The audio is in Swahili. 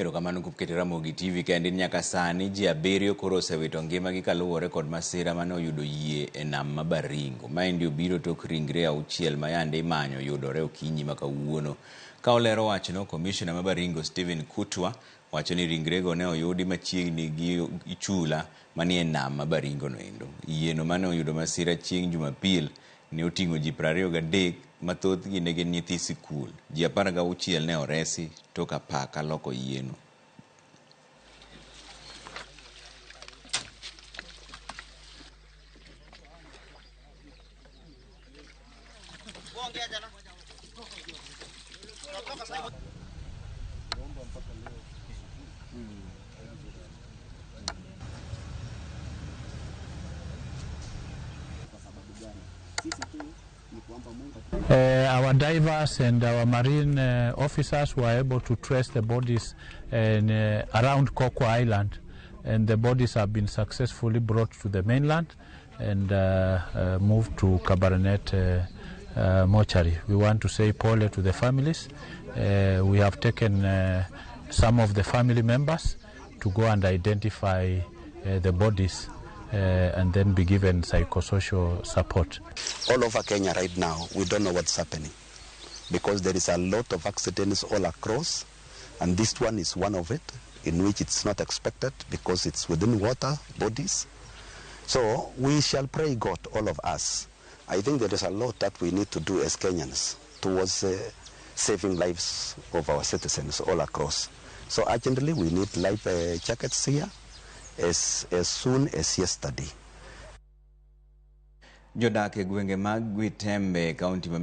Erokamano kuom keto Ramogi TV kendo nyaka sani ji 7 koro osewito ngimagi kaluwore kod masira mane oyudo yie e nam ma Baringo. Maendi obiro tok ringre 6 ma yande imanyo yudore okinyi ma kawuono. Ka olero wachno, Commissioner ma Baringo Stephen Kutwa wacho ni ringrego ne oyudi machiegni gi chula manie nam ma Baringo noendo. Yieno mane oyudo masira chieng' Jumapil ne oting'o ji 23 mathoth gi ne gin nyithi sikul. Ji 16 ne oresi tok apaka loko yieno. Our divers and our marine officers were able to trace the bodies around Kwan Island, and the bodies have been successfully brought to the mainland and moved to Cabernet mortuary. We want to say pole to the families. We have taken some of the family members to go and identify the bodies and then be given psychosocial support. All over Kenya right now, we don't know what's happening because there is a lot of accidents all across, and this one is one of it, in which it's not expected because it's within water bodies. So we shall pray God, all of us. I think there is a lot that we need to do as Kenyans towards saving lives of our citizens all across. So urgently we need life jackets here as soon as yesterday. Jodak e gwenge mag Gwitembe, kaunti ma